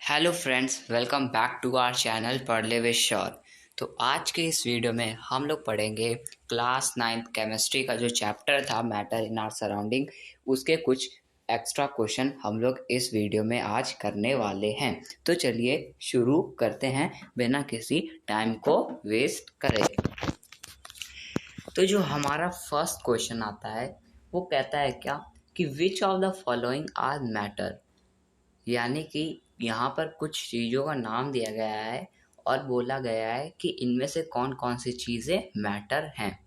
Hello friends, welcome back to our channel Padhle with sure. तो आज के इस वीडियो में हम लोग पढ़ेंगे क्लास 9th केमिस्ट्री का जो चैप्टर था मैटर इन आवर सराउंडिंग, उसके कुछ एक्स्ट्रा क्वेश्चन हम लोग इस वीडियो में आज करने वाले हैं। तो चलिए शुरू करते हैं बिना किसी टाइम को वेस्ट करे। तो जो हमारा फर्स्ट क्वेश्चन आता है वो कहता है क्या कि which of the following are matter, यानी कि यहाँ पर कुछ चीज़ों का नाम दिया गया है और बोला गया है कि इनमें से कौन कौन सी चीज़ें मैटर हैं।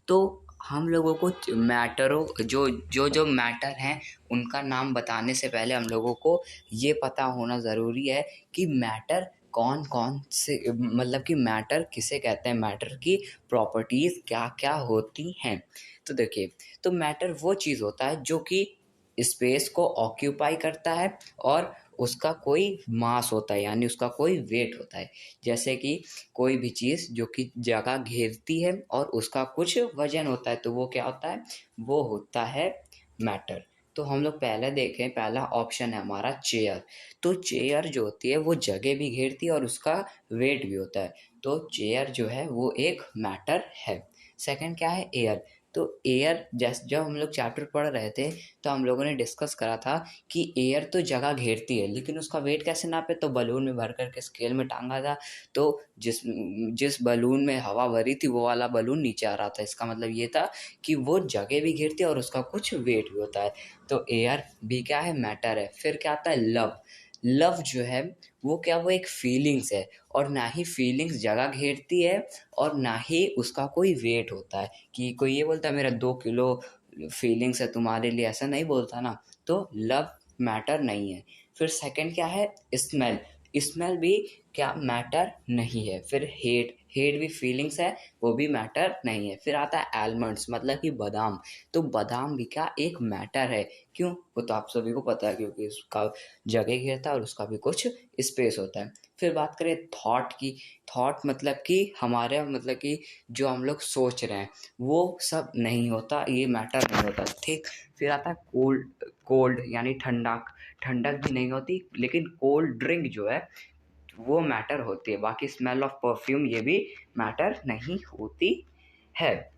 तो हम लोगों को मैटरों जो मैटर हैं उनका नाम बताने से पहले हम लोगों को ये पता होना ज़रूरी है कि मैटर कौन कौन से, मतलब कि मैटर किसे कहते हैं, मैटर की प्रॉपर्टीज़ क्या क्या होती हैं। तो देखिए, तो मैटर वो चीज़ होता है जो कि स्पेस को ऑक्यूपाई करता है और उसका कोई मास होता है, यानी उसका कोई वेट होता है। जैसे कि कोई भी चीज़ जो कि जगह घेरती है और उसका कुछ वजन होता है, तो वो क्या होता है, वो होता है मैटर। तो हम लोग पहले देखें, पहला ऑप्शन है हमारा चेयर। तो चेयर जो होती है वो जगह भी घेरती है और उसका वेट भी होता है, तो चेयर जो है वो एक मैटर है। सेकंड क्या है, एयर। तो एयर, जैसे जब हम लोग चैप्टर पढ़ रहे थे तो हम लोगों ने डिस्कस करा था कि एयर तो जगह घेरती है, लेकिन उसका वेट कैसे नापे, तो बलून में भर करके स्केल में टांगा था। तो जिस जिस बलून में हवा भरी थी वो वाला बलून नीचे आ रहा था। इसका मतलब ये था कि वो जगह भी घेरती है और उसका कुछ वेट भी होता है। तो एयर भी क्या है, मैटर है। फिर क्या आता है, लव। लव जो है वो क्या, वो एक फीलिंग्स है, और ना ही फीलिंग्स जगह घेरती है और ना ही उसका कोई वेट होता है कि कोई ये बोलता है मेरा 2 किलो फीलिंग्स है तुम्हारे लिए, ऐसा नहीं बोलता ना। तो लव मैटर नहीं है। फिर सेकंड क्या है, स्मेल। स्मेल भी क्या, मैटर नहीं है। फिर हेट। हेट भी फीलिंग्स है, वो भी मैटर नहीं है। फिर आता है आलमंड्स, मतलब कि बादाम। तो बादाम भी क्या, एक मैटर है। क्यों, वो तो आप सभी को पता है, क्योंकि उसका जगह घेरता है और उसका भी कुछ स्पेस होता है। फिर बात करें थॉट की। थॉट मतलब कि हमारे, मतलब कि जो हम लोग सोच रहे हैं वो सब नहीं होता, ये मैटर नहीं होता, ठीक। फिर आता है कोल्ड। कोल्ड यानी ठंडक। ठंडक भी नहीं होती, लेकिन कोल्ड ड्रिंक जो है वो मैटर होती है। बाकी स्मेल ऑफ परफ्यूम ये भी मैटर नहीं होती है।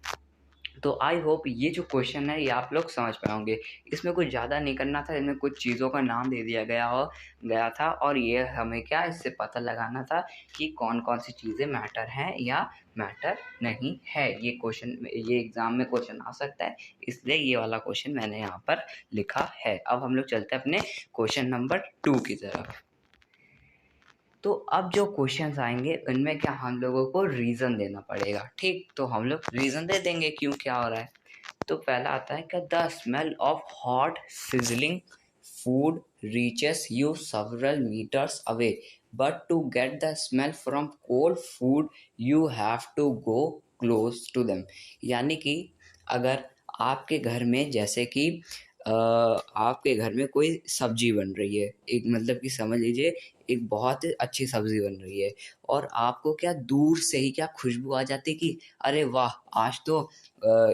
तो आई होप ये जो क्वेश्चन है ये आप लोग समझ पाए होंगे। इसमें कुछ ज़्यादा नहीं करना था, इसमें कुछ चीज़ों का नाम दे दिया गया था और ये हमें क्या, इससे पता लगाना था कि कौन कौन सी चीज़ें मैटर हैं या मैटर नहीं है। ये क्वेश्चन, ये एग्ज़ाम में क्वेश्चन आ सकता है, इसलिए ये वाला क्वेश्चन मैंने यहाँ पर लिखा है। अब हम लोग चलते हैं अपने क्वेश्चन नंबर 2 की तरफ। तो अब जो क्वेश्चंस आएंगे उनमें क्या, हम लोगों को रीज़न देना पड़ेगा, ठीक। तो हम लोग रीज़न दे देंगे क्यों क्या हो रहा है। तो पहला आता है कि the smell of hot sizzling food reaches you several meters away, but to get the smell from cold food you have to go close to them। यानी कि अगर आपके घर में, जैसे कि आपके घर में कोई सब्जी बन रही है, एक मतलब कि समझ लीजिए एक बहुत अच्छी सब्जी बन रही है, और आपको क्या दूर से ही क्या खुशबू आ जाती है कि अरे वाह, आज तो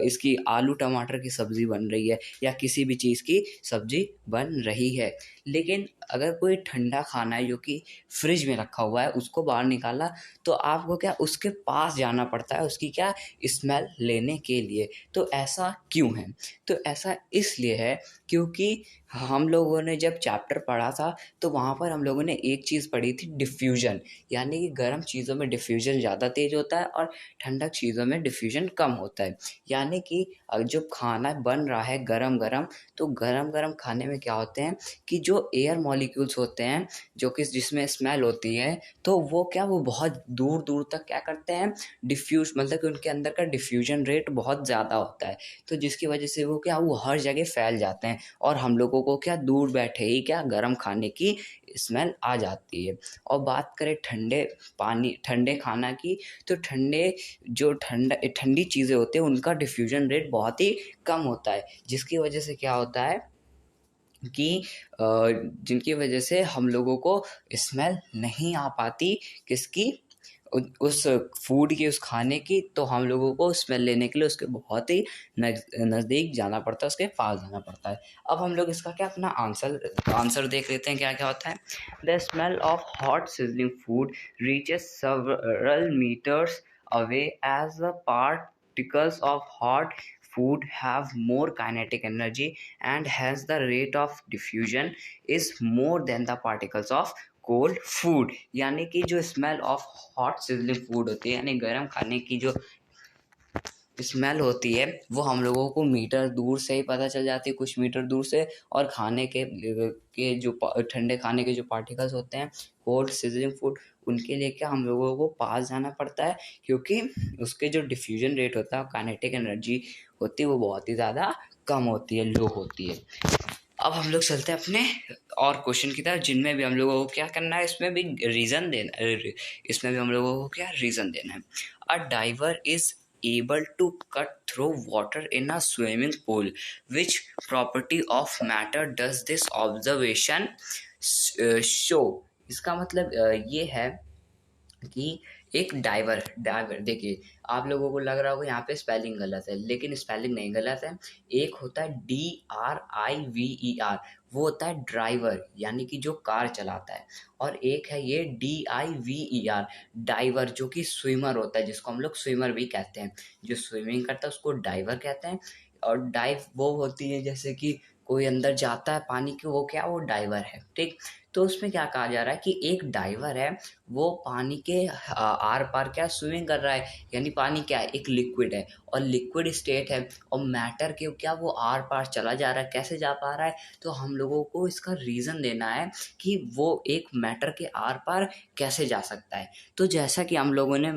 इसकी आलू टमाटर की सब्ज़ी बन रही है या किसी भी चीज़ की सब्ज़ी बन रही है। लेकिन अगर कोई ठंडा खाना है जो कि फ्रिज में रखा हुआ है, उसको बाहर निकाला, तो आपको क्या उसके पास जाना पड़ता है उसकी क्या, स्मेल लेने के लिए। तो ऐसा क्यों है, तो ऐसा इसलिए है क्योंकि हम लोगों ने जब चैप्टर पढ़ा था तो वहाँ पर हम लोगों ने एक चीज़ पढ़ी थी, डिफ्यूज़न। यानी कि गर्म चीज़ों में डिफ्यूज़न ज़्यादा तेज़ होता है और ठंडक चीज़ों में डिफ्यूज़न कम होता है। यानी कि जब खाना बन रहा है गरम गरम, तो गरम गरम खाने में क्या होते हैं कि जो एयर मॉलिक्यूल्स होते हैं, जो कि जिसमें स्मेल होती है, तो वो क्या, वो बहुत दूर दूर तक क्या करते हैं, डिफ्यूज़, मतलब कि उनके अंदर का डिफ्यूज़न रेट बहुत ज़्यादा होता है। तो जिसकी वजह से वो क्या, वो हर जगह फैल जाते हैं और हम लोगों को क्या, दूर बैठे ही क्या, गरम खाने की स्मेल आ जाती है। और बात करें ठंडे पानी, ठंडे खाना की, तो ठंडी चीज़ें होती हैं उनका डिफ्यूज़न रेट बहुत ही कम होता है, जिसकी वजह से क्या होता है कि जिनकी वजह से हम लोगों को स्मेल नहीं आ पाती, किसकी, उस फूड की, उस खाने की, तो हम लोगों को स्मेल लेने के लिए उसके बहुत ही नज़दीक जाना पड़ता है, उसके पास जाना पड़ता है। अब हम लोग इसका क्या अपना आंसर देख लेते हैं क्या क्या होता है। The smell of hot sizzling food reaches several meters away as the particles of hot food have more kinetic energy and hence the rate of diffusion is more than the particles of cold food. यानी कि जो smell of hot sizzling food होती है, यानी गर्म खाने की जो स्मेल होती है, वो हम लोगों को मीटर दूर से ही पता चल जाती है, कुछ मीटर दूर से। और खाने के जो ठंडे खाने के जो पार्टिकल्स होते हैं, कोल्ड सिजलिंग फूड, उनके लिए क्या हम लोगों को पास जाना पड़ता है, क्योंकि उसके जो डिफ्यूजन रेट होता है, काइनेटिक एनर्जी होती है, वो बहुत ही ज़्यादा कम होती है, लो होती है। अब हम लोग चलते हैं अपने और क्वेश्चन की तरफ, जिनमें भी हम लोगों को क्या करना है, इसमें भी रीज़न देना, इसमें भी हम लोगों को क्या रीज़न देना है। A diver is able to cut through water in a swimming pool. Which property of matter does this observation show? इसका मतलब ये है कि एक डाइवर देखिए, आप लोगों को लग रहा होगा यहाँ पे स्पेलिंग गलत है, लेकिन स्पेलिंग नहीं गलत है। एक होता है DRIVER, वो होता है ड्राइवर, यानी कि जो कार चलाता है। और एक है ये DIVER, डाइवर, जो कि स्विमर होता है, जिसको हम लोग स्विमर भी कहते हैं। जो स्विमिंग करता है उसको डाइवर कहते हैं। और डाइव वो होती है जैसे कि कोई अंदर जाता है पानी के, वो क्या, वो डाइवर है, ठीक। तो उसमें क्या कहा जा रहा है कि एक डाइवर है, वो पानी के आर पार क्या स्विमिंग कर रहा है, यानी पानी क्या है, एक लिक्विड है और लिक्विड स्टेट है, और मैटर के क्या वो आर पार चला जा रहा है। कैसे जा पा रहा है, तो हम लोगों को इसका रीज़न देना है कि वो एक मैटर के आर पार कैसे जा सकता है। तो जैसा कि हम लोगों ने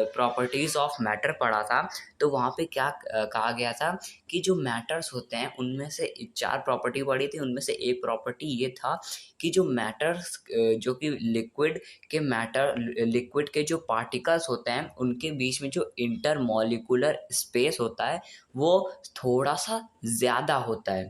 प्रॉपर्टीज़ ऑफ मैटर पढ़ा था, तो वहाँ पे क्या कहा गया था कि जो मैटर्स होते हैं उनमें से 4 प्रॉपर्टी पढ़ी थी, उनमें से एक प्रॉपर्टी ये था कि जो मैटर्स जो कि लिक्विड के जो पार्टिकल्स होते हैं, उनके बीच में जो इंटरमॉलिक्यूलर स्पेस होता है, वो थोड़ा सा ज़्यादा होता है,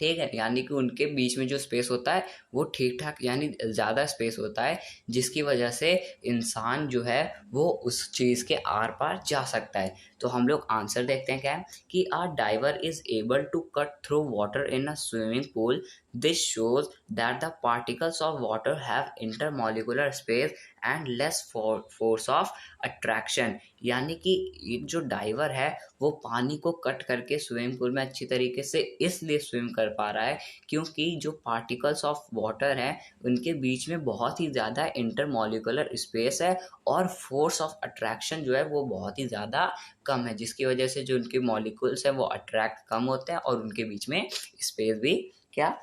ठीक है। यानी कि उनके बीच में जो स्पेस होता है वो ठीक ठाक, यानी ज़्यादा स्पेस होता है, जिसकी वजह से इंसान जो है वो उस चीज़ के आर पार जा सकता है। तो हम लोग आंसर देखते हैं क्या है कि a diver is able to cut through water in a swimming pool. This shows that the particles of water have intermolecular space and less force of attraction. यानी कि एक जो डाइवर है वो पानी को कट करके स्विमिंग पूल में अच्छी तरीके से इसलिए स्विम कर पा रहा है क्योंकि जो पार्टिकल्स ऑफ वाटर हैं उनके बीच में बहुत ही ज़्यादा इंटरमॉलिक्यूलर स्पेस है, और फोर्स ऑफ अट्रैक्शन जो है वो बहुत ही ज़्यादा कम है, जिसकी वजह से जो उनके मॉलिक्यूल्स हैं वो अट्रैक्ट कम होते हैं और उनके बीच में स्पेस भी क्या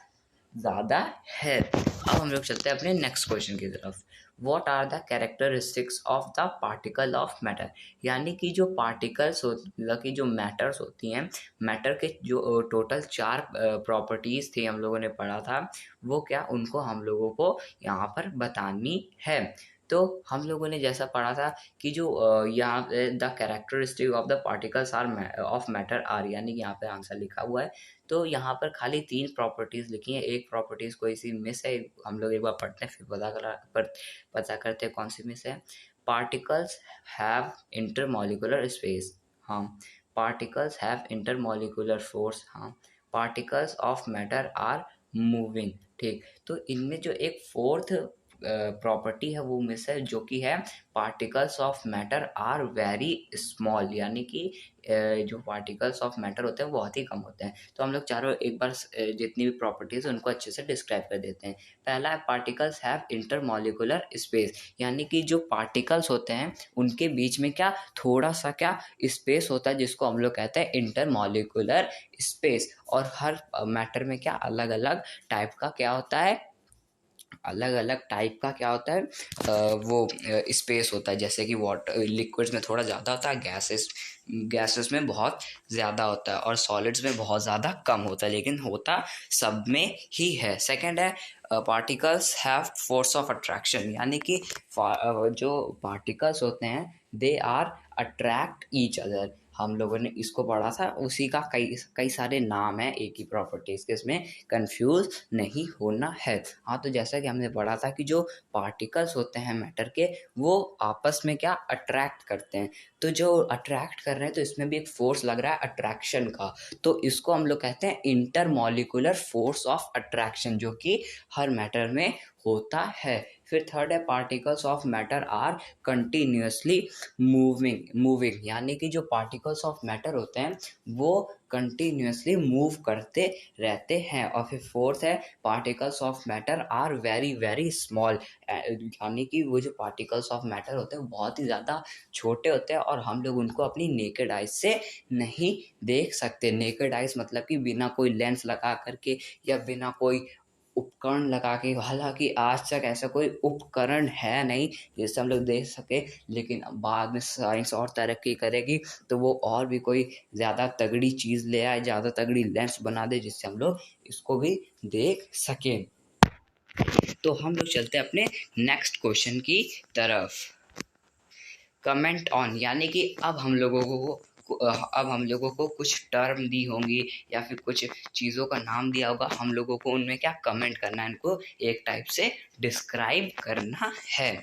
ज़्यादा है। अब हम लोग चलते हैं अपने नेक्स्ट क्वेश्चन की तरफ। What are the characteristics of the particle of matter. यानी कि जो पार्टिकल्स मतलब कि जो मैटर्स होती हैं, मैटर के जो टोटल 4 प्रॉपर्टीज़ थी हम लोगों ने पढ़ा था, वो क्या उनको हम लोगों को यहाँ पर बतानी है। तो हम लोगों ने जैसा पढ़ा था कि जो यहाँ the characteristic of the particles are of matter are, यानी कि यहाँ पे आंसर लिखा हुआ है। तो यहाँ पर खाली 3 प्रॉपर्टीज़ लिखी हैं, एक प्रॉपर्टीज़ कोई सी मिस है, हम लोग एक बार पढ़ते हैं फिर पता करते हैं कौन सी मिस है। पार्टिकल्स हैव इंटरमॉलिक्यूलर स्पेस, हाँ। पार्टिकल्स हैव इंटरमॉलिक्यूलर फोर्स, हाँ। Particles of matter are moving, ठीक। तो इनमें जो एक फोर्थ प्रॉपर्टी है वो मिस है, जो कि है particles of matter are very small, यानी कि जो पार्टिकल्स ऑफ मैटर होते हैं वो बहुत ही कम होते हैं। तो हम लोग चारों एक बार जितनी भी प्रॉपर्टीज़ उनको अच्छे से डिस्क्राइब कर देते हैं। पहला है पार्टिकल्स हैव इंटरमॉलिक्यूलर स्पेस, यानी कि जो पार्टिकल्स होते हैं उनके बीच में क्या थोड़ा सा क्या स्पेस होता है, जिसको हम लोग कहते हैं इंटरमॉलिक्यूलर स्पेस। और हर मैटर में क्या अलग अलग टाइप का क्या होता है, अलग अलग टाइप का क्या होता है वो स्पेस होता है। जैसे कि वाटर लिक्विड्स में थोड़ा ज़्यादा होता है, गैसेस में बहुत ज़्यादा होता है, और सॉलिड्स में बहुत ज़्यादा कम होता है, लेकिन होता सब में ही है। सेकंड है particles have force of attraction, यानी कि जो पार्टिकल्स होते हैं they are attract each other, हम लोगों ने इसको पढ़ा था, उसी का कई कई सारे नाम हैं एक ही प्रॉपर्टीज़ के, इसमें कंफ्यूज नहीं होना है। हाँ, तो जैसा कि हमने पढ़ा था कि जो पार्टिकल्स होते हैं मैटर के, वो आपस में क्या अट्रैक्ट करते हैं। तो जो अट्रैक्ट कर रहे हैं तो इसमें भी एक फोर्स लग रहा है अट्रैक्शन का, तो इसको हम लोग कहते हैं इंटरमॉलिक्यूलर फोर्स ऑफ अट्रैक्शन, जो कि हर मैटर में होता है। फिर थर्ड है particles of matter are continuously moving, यानी कि जो पार्टिकल्स ऑफ मैटर होते हैं वो कंटिन्यूसली मूव करते रहते हैं। और फिर फोर्थ है particles of matter are very very small, यानी कि वो जो पार्टिकल्स ऑफ मैटर होते हैं बहुत ही ज़्यादा छोटे होते हैं और हम लोग उनको अपनी नेकेड आइज से नहीं देख सकते। नेकेड आइज मतलब कि बिना कोई लेंस लगा करके या बिना कोई उपकरण लगा के, हालांकि आज तक ऐसा कोई उपकरण है नहीं जिससे हम लोग देख सके, लेकिन बाद में साइंस और तरक्की करेगी तो वो और भी कोई ज़्यादा तगड़ी चीज़ ले आए, ज़्यादा तगड़ी लेंस बना दे जिससे हम लोग इसको भी देख सकें। तो हम लोग चलते हैं अपने नेक्स्ट क्वेश्चन की तरफ। कमेंट ऑन, यानी कि अब हम लोगों को कुछ टर्म दी होंगी या फिर कुछ चीज़ों का नाम दिया होगा, हम लोगों को उनमें क्या कमेंट करना है, इनको एक टाइप से डिस्क्राइब करना है।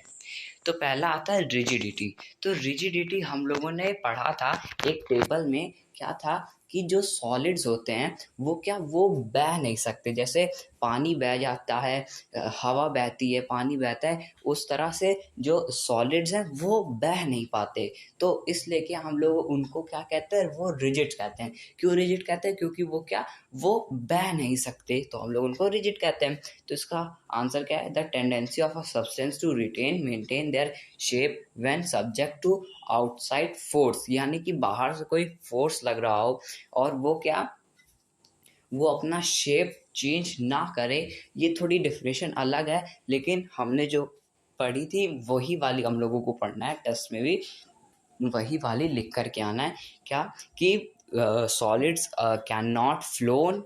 तो पहला आता है रिजिडिटी। तो रिजिडिटी हम लोगों ने पढ़ा था एक टेबल में, क्या था कि जो सॉलिड्स होते हैं वो बह नहीं सकते। जैसे पानी बह जाता है, हवा बहती है, पानी बहता है, उस तरह से जो सॉलिड्स हैं वो बह नहीं पाते। तो इसलिए क्या हम लोग उनको क्या कहते हैं, वो रिजिड कहते हैं। क्यों रिजिड कहते हैं? क्योंकि वो बह नहीं सकते, तो हम लोग उनको रिजिड कहते हैं। तो इसका आंसर क्या है? The tendency of a substance to maintain their shape when subject to outside force, यानी कि बाहर से कोई फोर्स लग रहा हो और वो अपना शेप चेंज ना करे। ये थोड़ी डेफिनेशन अलग है, लेकिन हमने जो पढ़ी थी वही वाली हम लोगों को पढ़ना है, टेस्ट में भी वही वाली लिख कर के आना है। क्या कि solids can not flown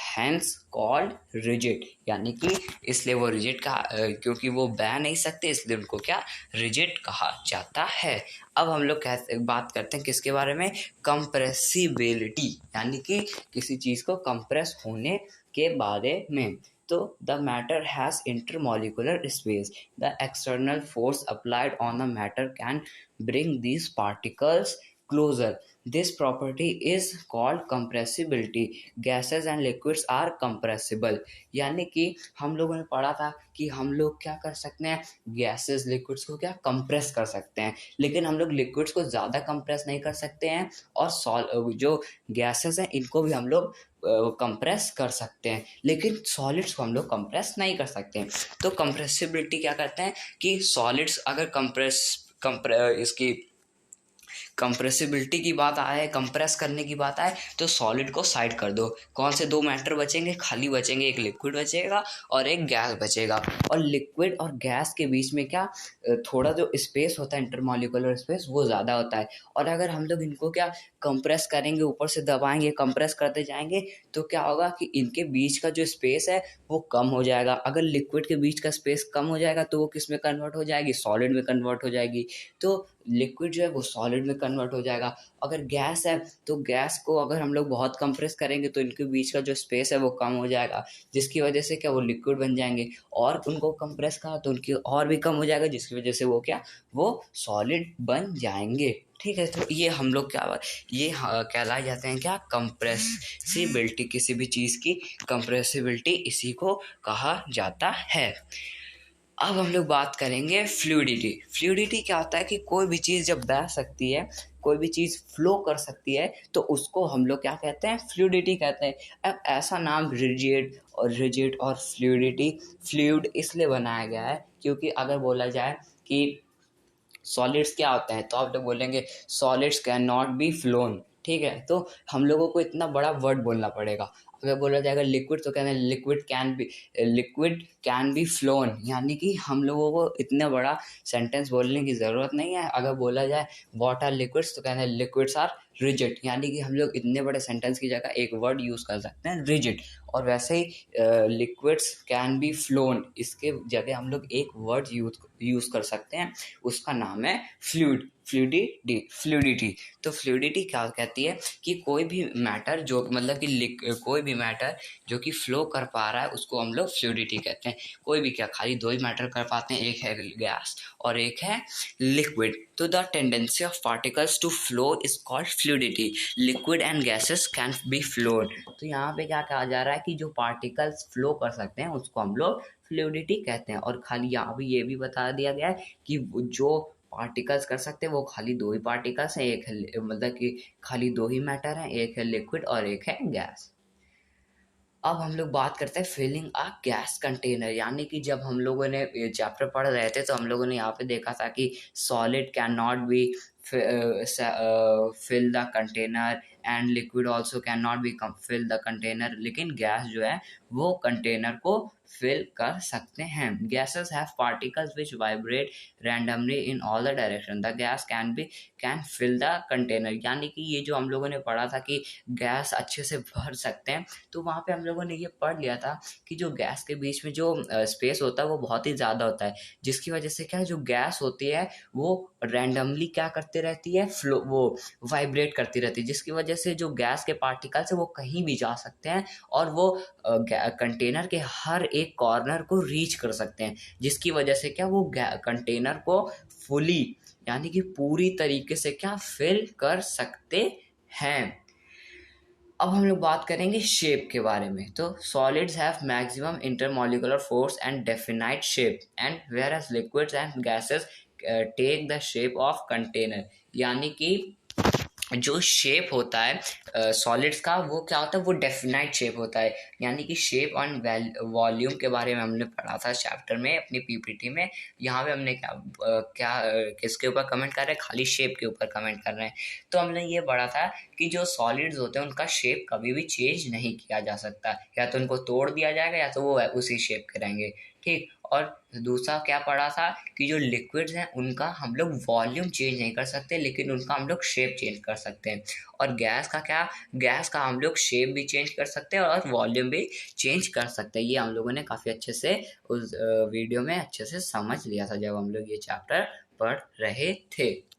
hence called rigid, यानी कि इसलिए वो रिजिड कहा, क्योंकि वो बह नहीं सकते इसलिए उनको क्या रिजिड कहा जाता है। अब हम लोग बात करते हैं किसके बारे में? कंप्रेसिबिलिटी, यानी कि किसी चीज़ को कंप्रेस होने के बारे में। तो the matter has intermolecular space, the external force applied on the matter can bring these particles closer. This property is called compressibility. Gases and liquids are compressible. यानी कि हम लोगों ने पढ़ा था कि हम लोग क्या कर सकते हैं, गैसेस लिक्विड्स को क्या कंप्रेस कर सकते हैं, लेकिन हम लोग लिक्विड्स को ज़्यादा कंप्रेस नहीं कर सकते हैं और जो गैसेस हैं इनको भी हम लोग कंप्रेस कर सकते हैं, लेकिन सॉलिड्स को हम लोग कंप्रेस नहीं कर सकते हैं। तो कंप्रेसिबिलिटी क्या करते हैं कि सॉलिड्स अगर इसकी कंप्रेसिबिलिटी की बात आए, कंप्रेस करने की बात आए, तो सॉलिड को साइड कर दो। कौन से दो मैटर बचेंगे? खाली बचेंगे, एक लिक्विड बचेगा और एक गैस बचेगा। और लिक्विड और गैस के बीच में क्या थोड़ा जो स्पेस होता है, इंटरमॉलिक्यूलर स्पेस, वो ज़्यादा होता है। और अगर हम लोग इनको क्या कंप्रेस करेंगे, ऊपर से दबाएंगे, कंप्रेस करते जाएंगे, तो क्या होगा कि इनके बीच का जो स्पेस है वो कम हो जाएगा। अगर लिक्विड के बीच का स्पेस कम हो जाएगा तो वो किस में कन्वर्ट हो जाएगी? सॉलिड में कन्वर्ट हो जाएगी। तो लिक्विड जो है वो सॉलिड में कन्वर्ट हो जाएगा। अगर गैस है तो गैस को अगर हम लोग बहुत कंप्रेस करेंगे तो इनके बीच का जो स्पेस है वो कम हो जाएगा, जिसकी वजह से क्या वो लिक्विड बन जाएंगे। और उनको कंप्रेस करा तो उनकी और भी कम हो जाएगा, जिसकी वजह से वो सॉलिड बन जाएंगे। ठीक है, तो ये हम लोग कहलाए जाते हैं क्या? कंप्रेसिबिलिटी। किसी भी चीज़ की कंप्रेसिबिलिटी इसी को कहा जाता है। अब हम लोग बात करेंगे फ्लूइडिटी। फ्लूइडिटी क्या होता है कि कोई भी चीज़ जब बह सकती है, कोई भी चीज़ फ्लो कर सकती है, तो उसको हम लोग क्या कहते हैं? फ्लूइडिटी कहते हैं। अब ऐसा नाम रिजिड और फ्लूइड इसलिए बनाया गया है क्योंकि अगर बोला जाए कि सॉलिड्स क्या होते हैं तो आप लोग बोलेंगे solids can not B phloem. ठीक है, तो हम लोगों को इतना बड़ा वर्ड बोलना पड़ेगा। अगर बोला जाएगा लिक्विड तो कहते हैं लिक्विड कैन बी फ्लोन, यानी कि हम लोगों को इतना बड़ा सेंटेंस बोलने की ज़रूरत नहीं है। अगर बोला जाए व्हाट आर लिक्विड्स तो कहते हैं लिक्विड्स आर रिजिड, यानी कि हम लोग इतने बड़े सेंटेंस की जगह एक वर्ड यूज़ कर सकते हैं रिजिड। और वैसे ही लिक्विड्स कैन बी फ्लोन, इसके जगह हम लोग एक वर्ड यूज़ कर सकते हैं, उसका नाम है फ्लूइडिटी। तो फ्लूइडिटी क्या कहती है कि कोई भी मैटर जो मतलब कि कोई भी मैटर जो कि फ्लो कर पा रहा है उसको हम लोग फ्लूइडिटी कहते हैं। कोई भी क्या, खाली दो ही मैटर कर पाते हैं, एक है गैस और एक है लिक्विड। तो the tendency of particles to flow is called fluidity. Liquid and gases can be flowed. तो यहाँ पे क्या कहा जा रहा है कि जो पार्टिकल्स फ्लो कर सकते हैं उसको हम लोग फ्लूइडिटी कहते हैं। और खाली यहाँ पे ये भी बता दिया गया है कि जो पार्टिकल्स कर सकते हैं वो खाली दो ही पार्टिकल्स हैं, एक है मतलब कि खाली दो ही मैटर हैं, एक है लिक्विड और एक है गैस। अब हम लोग बात करते हैं फिलिंग अ गैस कंटेनर, यानी कि जब हम लोगों ने ये चैप्टर पढ़ रहे थे तो हम लोगों ने यहाँ पे देखा था कि solid can not be fill the container and liquid also can not be fill the container, लेकिन गैस जो है वो कंटेनर को फिल कर सकते हैं। Gases have particles which vibrate randomly in all the direction, the gas can fill the container, यानी कि ये जो हम लोगों ने पढ़ा था कि गैस अच्छे से भर सकते हैं, तो वहाँ पे हम लोगों ने ये पढ़ लिया था कि जो गैस के बीच में जो स्पेस होता है वो बहुत ही ज़्यादा होता है, जिसकी वजह से क्या है जो गैस होती है वो रैंडमली क्या करती रहती है, फ्लो वो वाइब्रेट करती रहती है, जिसकी वजह से जो गैस के पार्टिकल्स है वो कहीं भी जा सकते हैं और वो कंटेनर के हर एक कॉर्नर को रीच कर सकते हैं, जिसकी वजह से क्या वो कंटेनर को फुली यानी कि पूरी तरीके से क्या फिल कर सकते हैं। अब हम लोग बात करेंगे शेप के बारे में। तो solids have maximum intermolecular force and definite shape and whereas liquids and gases take the shape of container, यानी कि जो शेप होता है सॉलिड्स का वो क्या होता है, वो डेफिनाइट शेप होता है, यानी कि शेप एंड वॉल्यूम के बारे में हमने पढ़ा था चैप्टर में अपनी पीपीटी में। यहाँ पे हमने किसके ऊपर कमेंट कर रहे हैं, खाली शेप के ऊपर कमेंट कर रहे हैं। तो हमने ये पढ़ा था कि जो सॉलिड्स होते हैं उनका शेप कभी भी चेंज नहीं किया जा सकता, या तो उनको तोड़ दिया जाएगा या तो वो उसी शेप के रहेंगे, ठीक। और दूसरा क्या पढ़ा था कि जो लिक्विड्स हैं उनका हम लोग वॉल्यूम चेंज नहीं कर सकते, लेकिन उनका हम लोग शेप चेंज कर सकते हैं। और गैस का क्या, गैस का हम लोग शेप भी चेंज कर सकते हैं और वॉल्यूम भी चेंज कर सकते हैं। ये हम लोगों ने काफ़ी अच्छे से उस वीडियो में अच्छे से समझ लिया था जब हम लोग ये चैप्टर पढ़ रहे थे।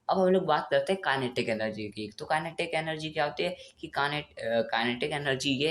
अब हम लोग बात करते हैं काइनेटिक एनर्जी की। तो काइनेटिक एनर्जी क्या होती है कि काइनेटिक एनर्जी ये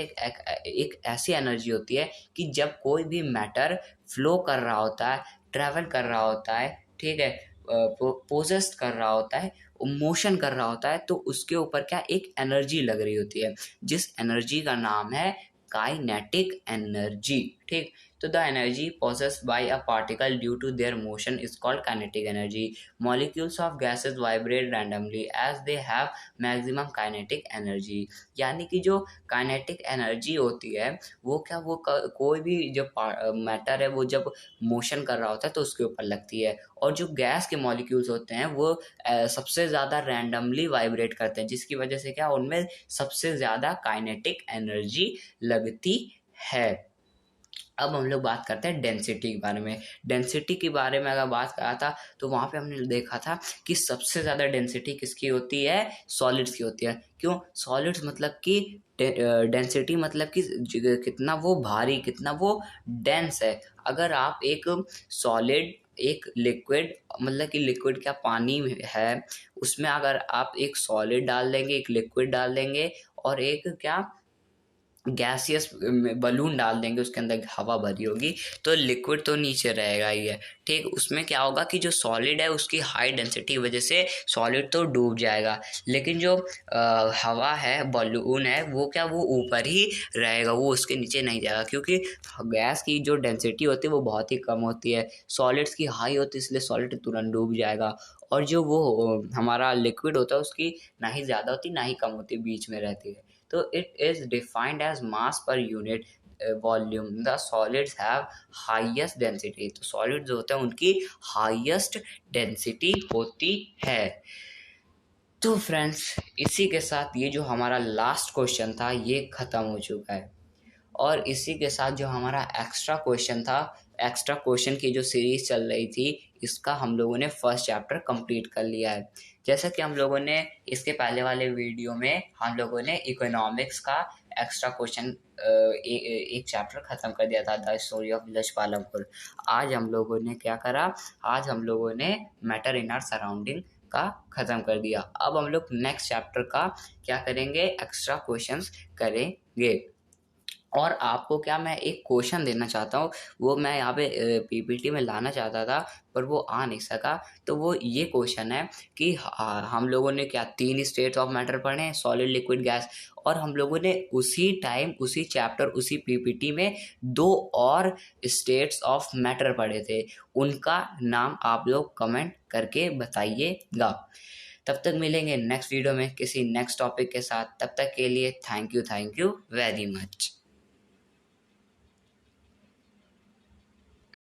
एक ऐसी एनर्जी होती है कि जब कोई भी मैटर फ्लो कर रहा होता है, ट्रैवल कर रहा होता है, ठीक है, पोजेस कर रहा होता है, मोशन कर रहा होता है, तो उसके ऊपर क्या एक एनर्जी लग रही होती है, जिस एनर्जी का नाम है काइनेटिक एनर्जी, ठीक। तो the energy possessed by a particle due to their motion is called kinetic energy. Molecules of gases vibrate randomly as they have maximum kinetic energy. यानी कि जो काइनेटिक एनर्जी होती है वो क्या, वो कोई भी जो मैटर है वो जब मोशन कर रहा होता है तो उसके ऊपर लगती है, और जो गैस के मॉलिक्यूल्स होते हैं वो सबसे ज़्यादा रैंडमली वाइब्रेट करते हैं, जिसकी वजह से क्या उनमें सबसे ज़्यादा काइनेटिक एनर्जी लगती है। अब हम लोग बात करते हैं डेंसिटी के बारे में। डेंसिटी के बारे में अगर बात करा था तो वहाँ पे हमने देखा था कि सबसे ज़्यादा डेंसिटी किसकी होती है, सॉलिड्स की होती है। क्यों, सॉलिड्स मतलब कि डेंसिटी मतलब कि कितना वो भारी, कितना वो डेंस है। अगर आप एक सॉलिड, एक लिक्विड, मतलब कि लिक्विड क्या पानी है, उसमें अगर आप एक सॉलिड डाल देंगे, एक लिक्विड डाल देंगे और एक क्या गैसियस बलून डाल देंगे, उसके अंदर हवा भरी होगी, तो लिक्विड तो नीचे रहेगा ही है, ठीक। उसमें क्या होगा कि जो सॉलिड है उसकी हाई डेंसिटी की वजह से सॉलिड तो डूब जाएगा, लेकिन जो हवा है, बलून है, वो क्या वो ऊपर ही रहेगा, वो उसके नीचे नहीं जाएगा, क्योंकि गैस की जो डेंसिटी होती है वो बहुत ही कम होती है, सॉलिड्स की हाई होती है, इसलिए सॉलिड तुरंत डूब जाएगा। और जो वो हमारा लिक्विड होता है उसकी ना ही ज़्यादा होती ना ही कम होती, बीच में रहती है। तो it is defined as mass per unit volume. The solids have highest density. तो solids जो होते हैं उनकी highest density होती है। तो फ्रेंड्स, इसी के साथ ये जो हमारा लास्ट क्वेश्चन था ये ख़त्म हो चुका है, और इसी के साथ जो हमारा एक्स्ट्रा क्वेश्चन था, एक्स्ट्रा क्वेश्चन की जो सीरीज चल रही थी, इसका हम लोगों ने फर्स्ट चैप्टर कंप्लीट कर लिया है। जैसा कि हम लोगों ने इसके पहले वाले वीडियो में हम लोगों ने इकोनॉमिक्स का एक्स्ट्रा क्वेश्चन एक चैप्टर खत्म कर दिया था, the story of lush Palampur. आज हम लोगों ने क्या करा, आज हम लोगों ने मैटर इन आवर सराउंडिंग का खत्म कर दिया। अब हम लोग नेक्स्ट चैप्टर का क्या करेंगे, एक्स्ट्रा क्वेश्चंस करेंगे। और आपको क्या मैं एक क्वेश्चन देना चाहता हूँ, वो मैं यहाँ पे पीपीटी में लाना चाहता था पर वो आ नहीं सका। तो वो ये क्वेश्चन है कि हम लोगों ने क्या 3 स्टेट्स ऑफ मैटर पढ़े हैं, सॉलिड, लिक्विड, गैस, और हम लोगों ने उसी टाइम उसी चैप्टर उसी पीपीटी में 2 और स्टेट्स ऑफ मैटर पढ़े थे। उनका नाम आप लोग कमेंट करके बताइएगा। तब तक मिलेंगे नेक्स्ट वीडियो में किसी नेक्स्ट टॉपिक के साथ। तब तक के लिए थैंक यू वेरी मच।